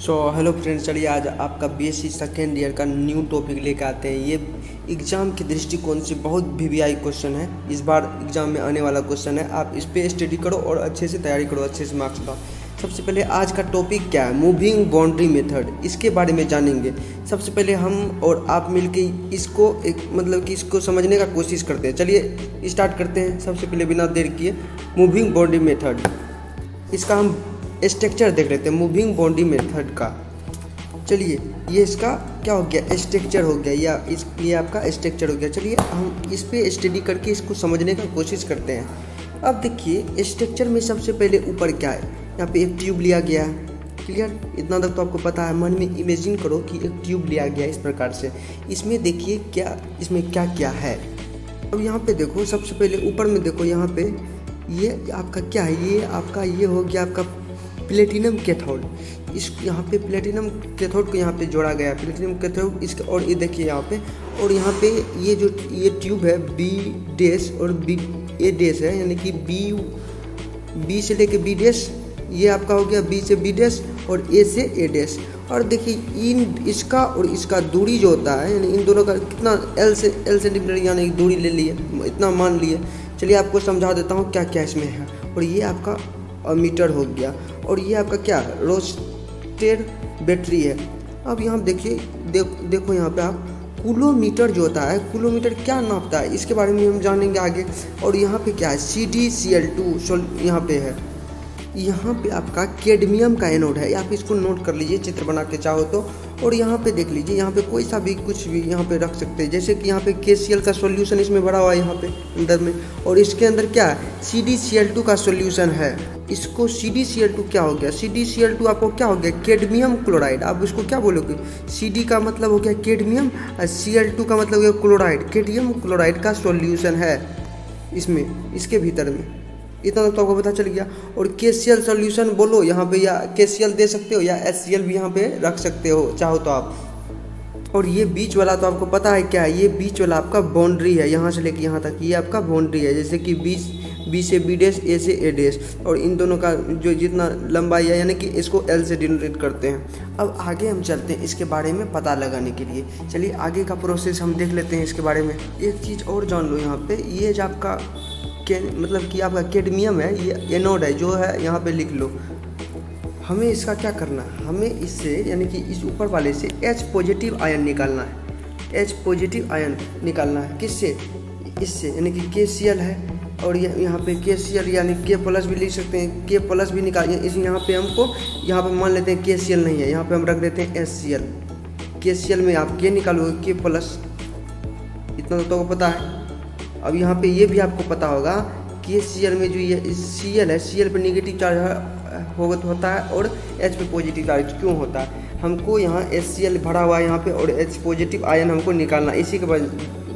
Hello friends, चलिए आज आपका बीएससी सेकेंड ईयर का न्यू टॉपिक लेकर आते हैं। ये एग्ज़ाम के दृष्टिकोण से बहुत वीवीआई क्वेश्चन है। इस बार एग्ज़ाम में आने वाला क्वेश्चन है। आप इस पर स्टडी करो और अच्छे से तैयारी करो, अच्छे से मार्क्स लाओ। सबसे पहले आज का टॉपिक क्या है? Moving boundary method. इसके बारे में जानेंगे। सबसे पहले हम और आप मिलके इसको इसको समझने का कोशिश करते हैं। चलिए स्टार्ट करते हैं। सबसे पहले बिना देर किए मूविंग बाउंड्री मेथड, इसका हम स्ट्रक्चर देख लेते हैं। मूविंग बाउंड्री मेथड का चलिए, ये इसका क्या हो गया? स्ट्रक्चर हो गया, या ये आपका स्ट्रक्चर हो गया। चलिए हम इस पे स्टडी करके इसको समझने का कोशिश करते हैं। अब देखिए स्ट्रक्चर में सबसे पहले ऊपर क्या है? यहाँ पे एक ट्यूब लिया गया है। क्लियर? इतना तक तो आपको पता है। मन में इमेजिन करो कि एक ट्यूब लिया गया इस प्रकार से। इसमें देखिए क्या इसमें क्या क्या है। अब यहाँ पे देखो, सबसे पहले ऊपर में देखो, यहाँ पे ये आपका क्या है? ये आपका ये हो गया आपका प्लेटिनम कैथोड। इस यहाँ पे प्लेटिनम कैथोड को यहाँ पे जोड़ा गया है, प्लेटिनम कैथोड इसका। और ये देखिए यहाँ पे, और यहाँ पे ये जो ये ट्यूब है बी डैश और बी ए डैश है, यानी कि बी से लेके बी डैश, ये आपका हो गया बी से बी डैश और ए से ए डैश। और देखिए इन इसका और इसका दूरी जो होता है, यानी इन दोनों का कितना एल सेंटीमीटर यानी दूरी ले लिए, इतना मान लिए। चलिए आपको समझा देता हूँ क्या क्या इसमें है। और ये आपका मीटर हो गया, और ये आपका क्या रोस्टेड बैटरी है। अब यहाँ देखिए देखो यहाँ पे आप कूलोमीटर जो होता है, कूलोमीटर क्या नापता है इसके बारे में हम जानेंगे आगे। और यहाँ पे क्या है? CdCl2 यहाँ पे है। यहाँ पे आपका कैडमियम का एनोड है। आप इसको नोट कर लीजिए चित्र बना के चाहो तो। और यहाँ पे देख लीजिए, यहाँ पे कोई सा भी कुछ भी यहाँ पे रख सकते हैं। जैसे कि यहाँ पे KCl का सॉल्यूशन इसमें भरा हुआ है यहाँ पे अंदर में, और इसके अंदर क्या है? CdCl2 का सॉल्यूशन है। इसको CdCl2 क्या हो गया? CdCl2 आपको क्या हो गया? Cadmium chloride. आप इसको क्या बोलोगे? CD का मतलब हो गया कैडमियम और Cl2 का मतलब हो गया क्लोराइड। कैडमियम क्लोराइड का सॉल्यूशन है इसमें, इसके भीतर में। इतना तो आपको पता चल गया। और KCl सॉल्यूशन बोलो यहाँ पे, या KCl दे सकते हो, या HCl भी यहाँ पे रख सकते हो चाहो तो आप। और ये बीच वाला तो आपको पता है क्या है? ये बीच वाला आपका बाउंड्री है, यहाँ से लेके यहाँ तक ये आपका बाउंड्री है। जैसे कि बी से बी डैश, ए से ए डैश, और इन दोनों का जो जितना लंबाई है, यानी कि इसको L से डिनोट करते हैं। अब आगे हम चलते हैं इसके बारे में पता लगाने के लिए। चलिए आगे का प्रोसेस हम देख लेते हैं इसके बारे में। एक चीज़ और जान लो, यहाँ पे ये जो आपका मतलब कि आपका कैडमियम है, ये एनोड है जो है, यहाँ पे लिख लो। हमें इसका क्या करना है? हमें इससे यानी कि इस ऊपर वाले से H पॉजिटिव आयन निकालना है। H पॉजिटिव आयन निकालना है किससे? इससे, यानी कि KCl है, और यहाँ पे KCl यानी K प्लस भी लिख सकते हैं। K प्लस भी निकालिए। इस यहाँ पे हमको यहाँ पे मान लेते हैं KCl नहीं है, यहाँ पे हम रख देते हैं HCl। KCl में आप K निकालोगे K प्लस, इतना तो पता है। अब यहाँ पे ये भी आपको पता होगा कि Cl में जो ये Cl है, Cl पे नेगेटिव चार्ज होता है और H पे पॉजिटिव चार्ज क्यों होता है? हमको यहाँ HCl भरा हुआ है यहाँ पे, और H पॉजिटिव आयन हमको निकालना है। इसी के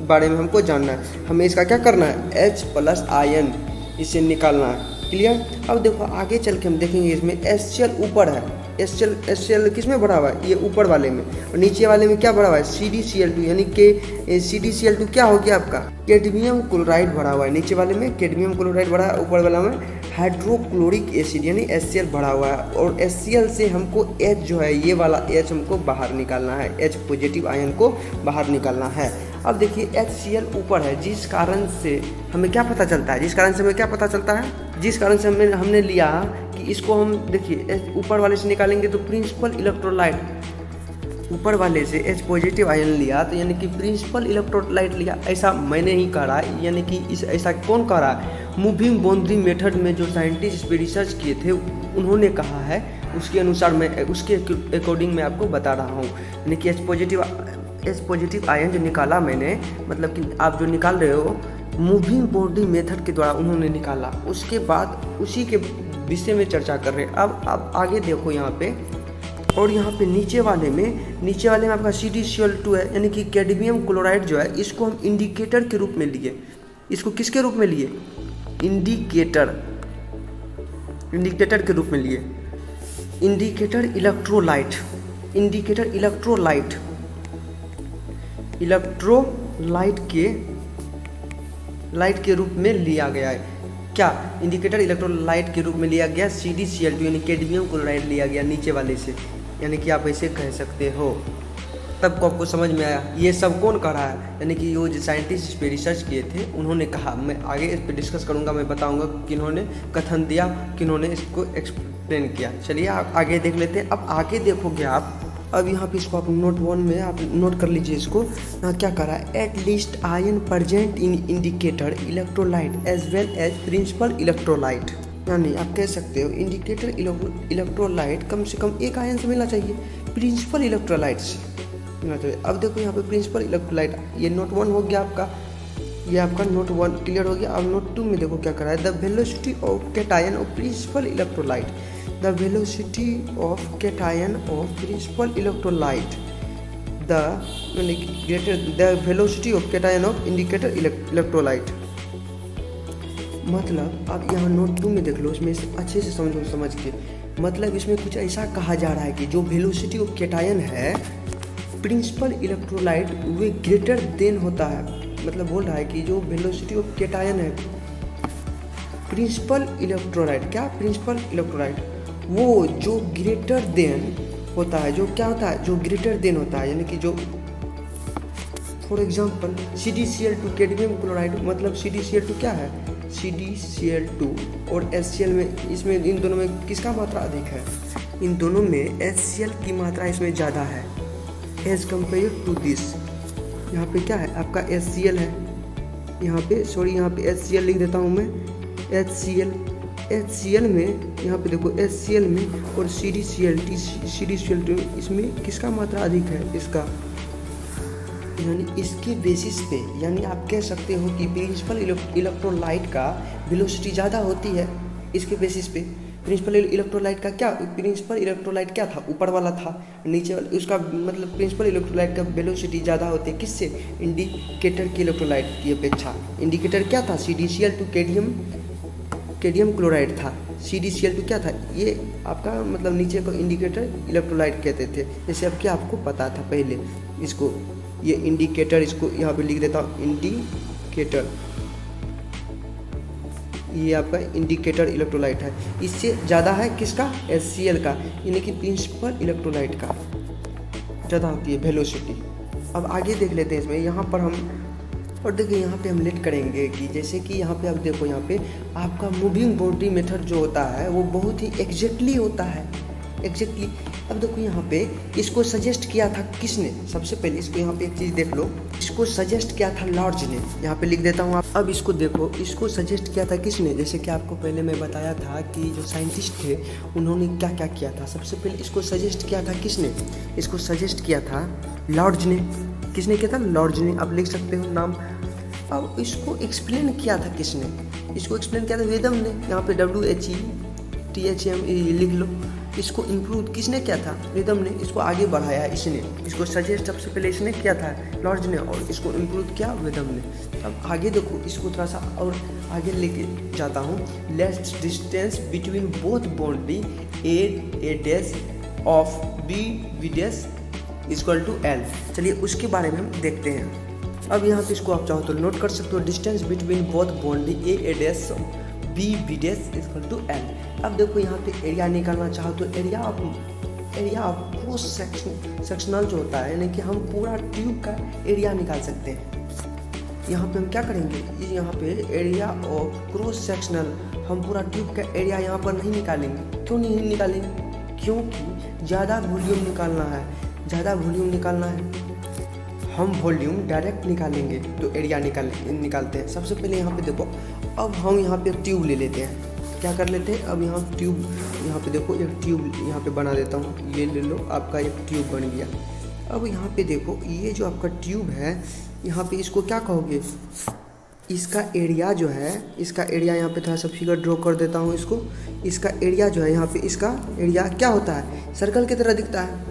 बारे में हमको जानना है। हमें इसका क्या करना है? H प्लस आयन इसे निकालना है। क्लियर? अब देखो आगे चल के हम देखेंगे इसमें HCl ऊपर है। HCl किस में भरा हुआ है? ये ऊपर वाले में। और नीचे वाले में क्या भरा हुआ है? CdCl2, यानी कि CdCl2 क्या हो गया आपका? कैडमियम क्लोराइड भरा हुआ है। नीचे वाले में कैडमियम क्लोराइड भरा है, ऊपर वाला में हाइड्रोक्लोरिक एसिड यानी HCl भरा हुआ है। और HCl से हमको H जो है, ये वाला H हमको बाहर निकालना है। H पॉजिटिव आयन को बाहर निकालना है। अब देखिए HCl ऊपर है, जिस कारण से हमें क्या पता चलता है? जिस कारण से हमें क्या पता चलता है? जिस कारण से हमने लिया कि इसको हम देखिए ऊपर वाले से निकालेंगे तो प्रिंसिपल इलेक्ट्रोलाइट, ऊपर वाले से H पॉजिटिव आयन लिया तो यानी कि प्रिंसिपल इलेक्ट्रोलाइट लिया। ऐसा मैंने ही कहा है, यानी कि ऐसा कौन कह रहा है? मूविंग बाउंड्री मेथड में जो साइंटिस्ट इस पर रिसर्च किए थे उन्होंने कहा है, उसके अनुसार मैं उसके अकॉर्डिंग मैं आपको बता रहा हूँ। यानी कि H पॉजिटिव आयन जो निकाला मैंने, मतलब कि आप जो निकाल रहे हो मूविंग बाउंड्री मेथड के द्वारा उन्होंने निकाला। उसके बाद उसी के विषय में चर्चा कर रहे हैं। अब आप आगे देखो यहाँ पे, और यहाँ पे नीचे वाले में आपका CdCl2 है, यानी कि कैडमियम क्लोराइड जो है, इसको हम इंडिकेटर के रूप में लिए। इसको किसके रूप में लिए? इंडिकेटर के रूप में लिए। इंडिकेटर इलेक्ट्रोलाइट के रूप में लिया गया है। क्या? इंडिकेटर इलेक्ट्रोलाइट के रूप में लिया गया CdCl2 यानी कैडमियम क्लोराइड लिया गया नीचे वाले से। यानी कि आप ऐसे कह सकते हो। तब को आपको समझ में आया ये सब कौन कर रहा है, यानी कि वो जो साइंटिस्ट इस पर रिसर्च किए थे उन्होंने कहा। मैं आगे इस पर डिस्कस करूँगा, मैं बताऊँगा किन्होंने कथन दिया, किन्होंने इसको एक्सप्लेन किया। चलिए आप आगे देख लेते हैं। अब आगे देखोगे आप, अब यहाँ पे इसको आप नोट 1 में आप नोट कर लीजिए इसको। यहाँ क्या करा है, at least ion present in indicator electrolyte as well as principal electrolyte. यानी आप कह सकते हो इंडिकेटर इलेक्ट्रोलाइट कम से कम एक आयन से मिलना चाहिए, प्रिंसिपल इलेक्ट्रोलाइट से मिलना चाहिए। अब देखो यहाँ पे प्रिंसिपल इलेक्ट्रोलाइट, ये नोट 1 हो गया आपका, ये आपका नोट 1 क्लियर हो गया। अब नोट 2 में देखो क्या करा है, the velocity of cation of principal electrolyte, the velocity of cation of principal electrolyte the greater the velocity of cation of indicator electrolyte. मतलब आप यहाँ नोट 2 में देख लो, इसमें अच्छे से समझ के, मतलब इसमें कुछ ऐसा कहा जा रहा है कि जो वेलोसिटी ऑफ कैटायन है प्रिंसिपल इलेक्ट्रोलाइट वे ग्रेटर देन होता है। मतलब बोल रहा है कि जो वेलोसिटी ऑफ कैटायन है प्रिंसिपल इलेक्ट्रोलाइट, क्या प्रिंसिपल इलेक्ट्रोलाइट, वो जो ग्रेटर देन होता है, जो क्या होता है, जो ग्रेटर देन होता है। यानी कि जो for example CdCl2 cadmium chloride, मतलब CdCl2 क्या है, CdCl2 और HCl में, इसमें इन दोनों में किसका मात्रा अधिक है, इन दोनों में HCl की मात्रा इसमें ज़्यादा है एज कम्पेयर टू दिस। यहाँ पे क्या है आपका HCl है, यहाँ पे सॉरी यहाँ पे HCl लिख देता हूँ मैं, HCl में यहाँ पे देखो HCl में और CdCl2 इसमें किसका मात्रा अधिक है, इसका। यानी इसके बेसिस पे, यानी आप कह सकते हो कि प्रिंसिपल इलेक्ट्रोलाइट का वेलोसिटी ज़्यादा होती है इसके बेसिस पे। प्रिंसिपल इलेक्ट्रोलाइट का क्या, प्रिंसिपल इलेक्ट्रोलाइट क्या था, ऊपर वाला था, नीचे वाला उसका मतलब प्रिंसिपल इलेक्ट्रोलाइट का वेलोसिटी ज़्यादा होती है किससे, इंडिकेटर की इलेक्ट्रोलाइट की अपेक्षा। इंडिकेटर क्या था, CdCl2 कैडमियम क्लोराइड था, CdCl2 क्या था, ये आपका मतलब नीचे को इंडिकेटर इलेक्ट्रोलाइट कहते थे। जैसे अब क्या आपको पता था पहले, इसको ये इंडिकेटर, इसको यहाँ पे लिख देता हूँ इंडिकेटर, ये आपका इंडिकेटर इलेक्ट्रोलाइट है, इससे ज़्यादा है किसका, HCl का, यानी कि प्रिंसिपल इलेक्ट्रोलाइट का ज़्यादा होती है वेलोसिटी। अब आगे देख लेते हैं इसमें, यहाँ पर हम और देखिए यहाँ पे हम लेट करेंगे कि जैसे कि यहाँ पे आप देखो, यहाँ पे आपका मूविंग बॉडी मेथड जो होता है वो बहुत ही एग्जैक्टली होता है, एग्जैक्टली। अब देखो यहाँ पे इसको सजेस्ट किया था किसने, सबसे पहले इसको यहाँ पे एक चीज़ देख लो, इसको सजेस्ट किया था लॉर्ज ने, यहाँ पे लिख देता हूँ आप। अब इसको देखो, इसको सजेस्ट किया था किसने, जैसे कि आपको पहले मैं बताया था कि जो साइंटिस्ट थे उन्होंने क्या क्या किया था। सबसे पहले इसको सजेस्ट किया था किसने, इसको सजेस्ट किया था लॉर्ज ने। किसने किया था, लॉर्ज ने, आप लिख सकते हो नाम। अब इसको एक्सप्लेन किया था किसने, इसको एक्सप्लेन किया था वेदम ने, यहाँ पे WHETHM लिख लो। इसको इम्प्रूव किसने किया था, वेदम ने, इसको आगे बढ़ाया इसने, इसको सजेस्ट सबसे पहले इसने किया था लॉर्ज ने, और इसको इम्प्रूव किया वेदम ने। अब आगे देखो, इसको थोड़ा सा और आगे लेके जाता हूँ। Less distance between both boundary a dash of b dash equal to L। चलिए उसके बारे में हम देखते हैं। अब यहाँ पे इसको आप चाहो तो नोट कर सकते हो, distance between both boundary a dash b dash equal to L। अब देखो यहाँ पे एरिया निकालना चाहो तो एरिया ऑफ क्रॉस सेक्शनल जो होता है, यानी कि हम पूरा ट्यूब का एरिया निकाल सकते हैं। यहाँ पे हम क्या करेंगे, यहाँ पे एरिया ऑफ क्रॉस सेक्शनल, हम पूरा ट्यूब का एरिया यहाँ पर नहीं निकालेंगे। क्यों नहीं निकालेंगे, क्योंकि ज़्यादा वॉल्यूम निकालना है, ज़्यादा वॉल्यूम निकालना है। हम वॉल्यूम डायरेक्ट निकालेंगे तो एरिया निकालते हैं। सबसे पहले यहाँ पे देखो, अब हम यहाँ पे ट्यूब ले लेते हैं, क्या कर लेते हैं, अब यहाँ ट्यूब, यहाँ पे देखो एक ट्यूब यहाँ पे बना देता हूँ, ये ले लो, आपका एक ट्यूब बन गया। अब यहाँ पे देखो, ये जो आपका ट्यूब है, यहाँ पे इसको क्या कहोगे, इसका एरिया जो है, इसका एरिया यहाँ पे थोड़ा सा फिगर ड्रॉ कर देता हूँ इसको। इसका एरिया जो है यहाँ पे, इसका एरिया क्या होता है, सर्कल की तरह दिखता है,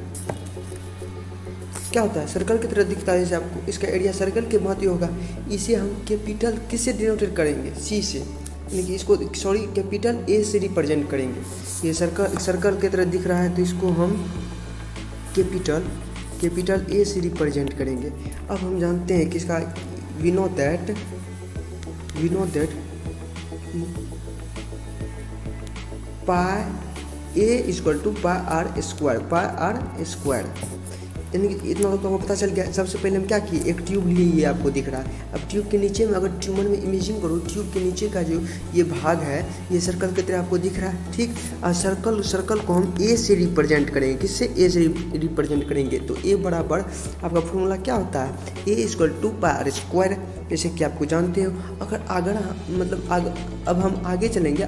क्या होता है, सर्कल की तरह दिखता है। जैसे आपको इसका एरिया सर्कल के भांति होगा, इसे हम कैपिटल किससे डिनोटेट करेंगे, C से, यानी कि इसको कैपिटल A से रिप्रेजेंट करेंगे। ये सर्कल की तरह दिख रहा है तो इसको हम कैपिटल A से रिप्रेजेंट करेंगे। अब हम जानते हैं कि इसका we know that pi a equal to pi are square. यानी कि इतना तो हमको पता चल गया। सबसे पहले हम क्या किए, एक ट्यूब लिए, ये आपको दिख रहा है। अब ट्यूब के नीचे में अगर ट्यूमर में इमेजिंग करो, ट्यूब के नीचे का जो ये भाग है ये सर्कल की तरह आपको दिख रहा है, ठीक। और सर्कल को हम ए से रिप्रेजेंट करेंगे। किससे, ए से रिप्रेजेंट करेंगे। तो ए बराबर आपका फॉर्मूला क्या होता है, A equal to pi are square, जैसे कि आपको जानते हो। अब हम आगे चलेंगे।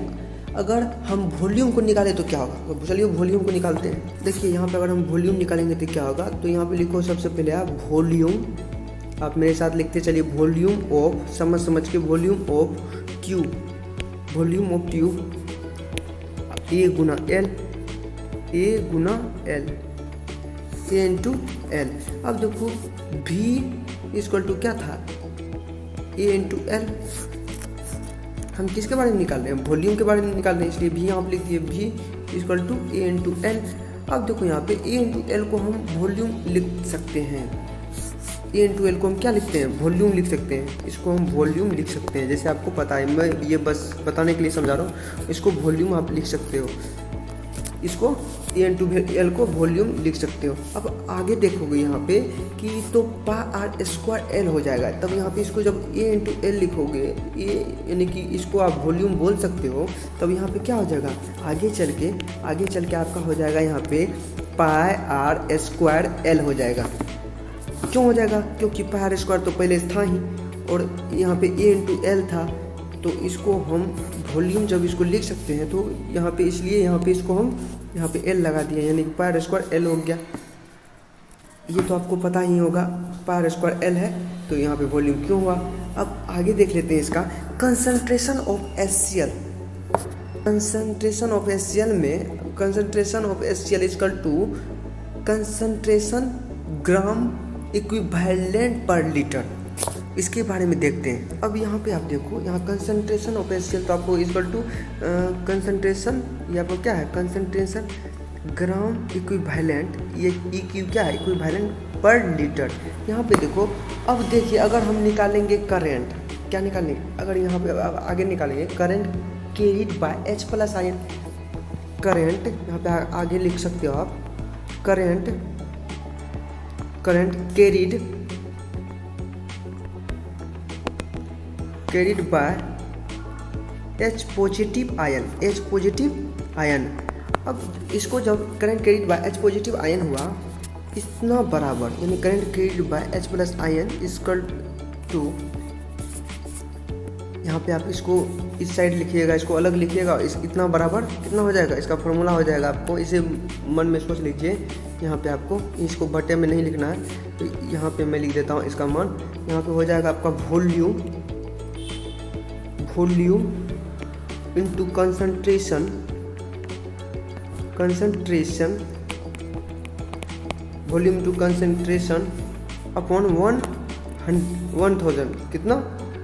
अगर हम वॉल्यूम को निकालें तो क्या होगा, तो चलिए वॉल्यूम को निकालते हैं। देखिए यहाँ पे अगर हम वॉल्यूम निकालेंगे तो क्या होगा, तो यहाँ पे लिखो सबसे पहले आप वॉल्यूम, आप मेरे साथ लिखते चलिए, वॉल्यूम ऑफ, समझ के, volume of tube, volume of tube A Guna L, A Guna L, A into L. अब देखो भी इक्वल टू क्या था, ए इंटू एल। हम किसके बारे में निकाल रहे हैं, वॉल्यूम के बारे में निकाल रहे हैं, इसलिए भी यहाँ पे लिख दिए भी equal to a into L. अब देखो यहाँ पे ए इंटू एल को हम वॉल्यूम लिख सकते हैं। ए इंटू एल को हम क्या लिखते हैं, वॉल्यूम लिख सकते हैं। इसको हम वॉल्यूम लिख सकते हैं, जैसे आपको पता है, मैं ये बस बताने के लिए समझा रहा हूँ। इसको वॉल्यूम आप लिख सकते हो, इसको ए इंटू एल को वॉल्यूम लिख सकते हो। अब आगे देखोगे यहाँ पे कि तो पाई आर स्क्वायर एल हो जाएगा। तब यहाँ पे इसको जब ए इंटू एल लिखोगे, ए यानी कि इसको आप वॉल्यूम बोल सकते हो, तब यहाँ पे क्या हो जाएगा, आगे चल के आपका हो जाएगा यहाँ पे पाई आर स्क्वायर एल हो जाएगा। क्यों हो जाएगा, क्योंकि पाई आर स्क्वायर तो पहले था ही, और यहाँ पे ए इंटू एल था, तो इसको हम वॉल्यूम जब इसको लिख सकते हैं तो यहाँ पे, इसलिए यहाँ पे इसको हम यहाँ पे एल लगा दिया, यानी कि पाई आर स्क्वायर एल हो गया। ये तो आपको पता ही होगा, पाई आर स्क्वायर एल है, तो यहाँ पे वॉल्यूम क्यों हुआ। अब आगे देख लेते हैं इसका concentration of HCl। Concentration of HCl में, concentration of HCl equal to concentration gram equivalent per litre. इसके बारे में देखते हैं। अब यहाँ पे आप देखो, यहाँ कंसंट्रेशन ऑफ HCl तो आपको इक्वल टू कंसंट्रेशन, ये आपको क्या है, कंसंट्रेशन ग्राम इक्विवेलेंट, ये EQ क्या है, इक्विवेलेंट पर लीटर। यहाँ पे देखो, अब देखिए अगर हम निकालेंगे करेंट, क्या निकालेंगे, अगर यहाँ पे आगे निकालेंगे current carried by H plus ion. Current यहाँ पे आगे लिख सकते हो आप, current carried by H positive ion. अब इसको जब current carried by H positive ion हुआ, इतना बराबर, यानी current carried by H plus ion equal to, यहाँ पे आप इसको इस साइड लिखिएगा, इसको अलग लिखिएगा, इस इतना बराबर कितना हो जाएगा, इसका फॉर्मूला हो जाएगा। आपको इसे मन में सोच लीजिए। यहाँ पे आपको इसको बटे में नहीं लिखना है, तो यहाँ पे मैं लिख देता हूँ इसका मान। यहाँ पे हो जाएगा आपका volume into concentration volume to concentration upon 1000, कितना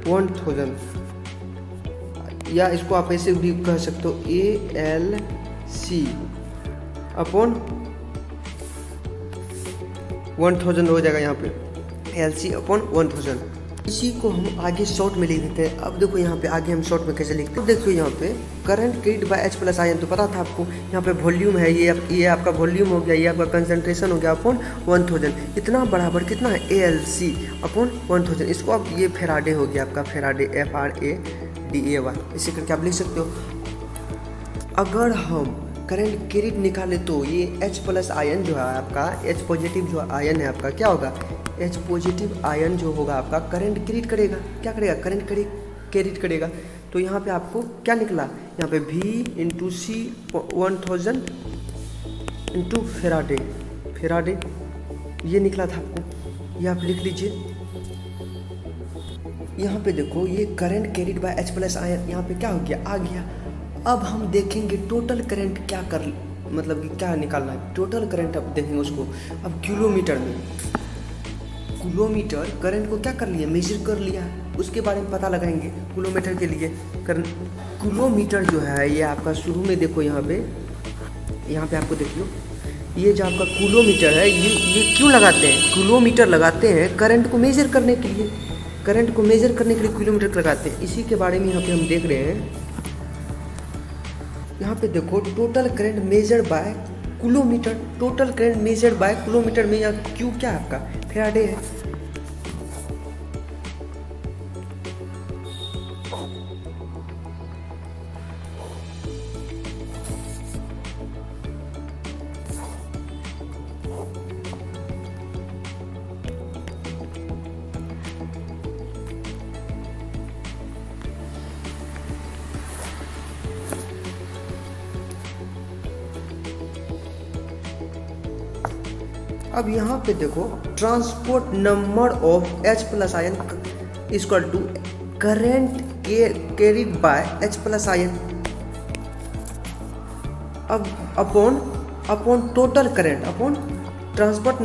1000, या इसको आप ऐसे भी कह सकते हो ALC अपॉन 1000 हो जाएगा। यहाँ पे LC अपॉन 1000। इसी को हम आगे शॉर्ट में लिख देते हैं। अब देखो यहाँ पे आगे हम शॉर्ट में कैसे लिखते हैं। अब देखो यहाँ पे current carried by H plus ion तो पता था आपको, यहाँ पे वॉल्यूम है, ये आपका वॉल्यूम हो गया, ये आपका कंसंट्रेशन हो गया अपॉन 1000, इतना बराबर कितना है ALC अपॉन 1000। इसको अब ये फेराडे हो गया आपका, फेराडे FRADAY, इसे करके आप लिख सकते हो। अगर हम करंट कैरिड निकाले तो ये H प्लस आयन जो है आपका, H पॉजिटिव जो आयन है आपका, क्या होगा, H पॉजिटिव आयन जो होगा आपका करंट कैरिड करेगा, क्या करेगा, करंट कैरिड करेगा। तो यहाँ पे आपको क्या निकला, यहाँ पे V into C 1000 into Faraday, ये निकला था आपको, ये आप लिख लीजिए। यहाँ पे देखो ये current carried by H plus ion यहाँ पे क्या हो गया, आ गया। अब हम देखेंगे टोटल करंट क्या मतलब कि क्या निकालना है, टोटल करंट अब देखेंगे उसको। अब किलोमीटर में, किलोमीटर करंट को क्या कर लिया, मेजर कर लिया, उसके बारे में पता लगाएंगे किलोमीटर के लिए। किलोमीटर जो है ये आपका शुरू में देखो, यहाँ पे आपको देखियो, ये जो आपका किलोमीटर है, ये क्यों लगाते हैं, किलोमीटर लगाते हैं करंट को मेजर करने के लिए, करंट को मेजर करने के लिए किलोमीटर लगाते हैं। इसी के बारे में यहाँ पे हम देख रहे हैं। यहाँ पे देखो total current measure by kilometre, total current measure by kilometre में या क्यू क्या है आपका फैराडे है। अब यहाँ पे देखो transport number of H plus ion equal to current carried by H plus ion अब upon total current upon transport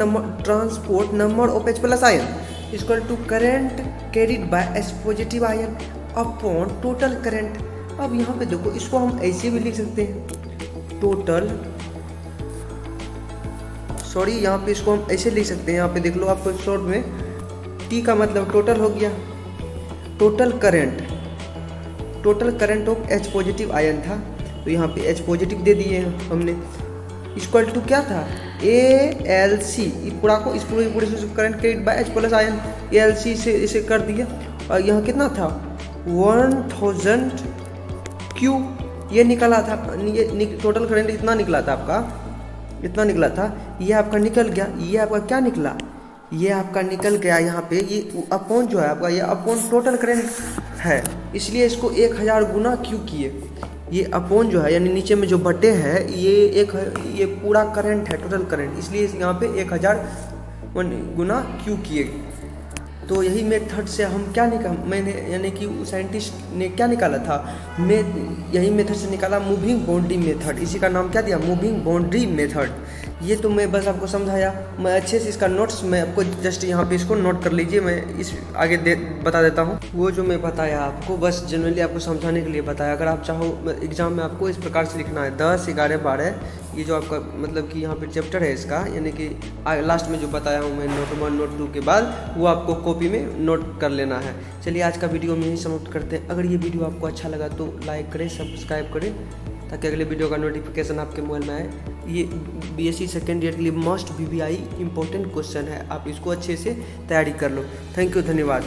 number of H plus ion equal to current carried by H positive ion upon total current. अब यहाँ पे देखो इसको हम ऐसे भी लिख सकते हैं टोटल, सॉरी यहाँ पे इसको हम ऐसे लिख सकते हैं, यहाँ पे देख लो आपको शॉर्ट में टी का मतलब टोटल हो गया, total current of H positive ion था तो यहाँ पे H पॉजिटिव दे दिए हमने, इक्वल टू क्या था ALC, इस पूरे से current carried by H plus ion ALC से इसे कर दिया और यहाँ कितना था 1000 Q ये निकला था, ये टोटल करंट इतना निकला था आपका, इतना निकला था, ये आपका निकल गया, ये आपका क्या निकला, ये आपका निकल गया यहाँ पे ये अपॉन जो है आपका ये अपॉन टोटल करंट है, इसलिए इसको 1000 गुना क्यू किए, ये अपॉन जो है यानी नीचे में जो बटे है ये पूरा करंट है टोटल करंट, इसलिए यहाँ पे 1000 गुना क्यू किए। तो यही मेथड से हम क्या मैंने यानी कि साइंटिस्ट ने क्या निकाला था, यही मेथड से निकाला मूविंग बाउंड्री मेथड, इसी का नाम क्या दिया मूविंग बाउंड्री मेथड। ये तो मैं बस आपको समझाया, मैं अच्छे से इसका नोट्स मैं आपको जस्ट यहाँ पे इसको नोट कर लीजिए, मैं इस आगे बता देता हूँ। वो जो मैं बताया आपको बस जनरली आपको समझाने के लिए बताया, अगर आप चाहो एग्जाम में आपको इस प्रकार से लिखना है 10, 11, 12 ये जो आपका मतलब कि यहाँ पे चैप्टर है इसका, यानी कि लास्ट में जो बताया हूँ मैं नोट 1 नोट 2 के बाद वो आपको कॉपी में नोट कर लेना है। चलिए आज का वीडियो में ही समाप्त करते हैं। अगर ये वीडियो आपको अच्छा लगा तो लाइक करें, सब्सक्राइब करें ताकि अगले वीडियो का नोटिफिकेशन आपके मोबाइल में आए। ये BSc सेकेंड ईयर के लिए मस्ट VBI इंपॉर्टेंट क्वेश्चन है, आप इसको अच्छे से तैयारी कर लो। थैंक यू, धन्यवाद।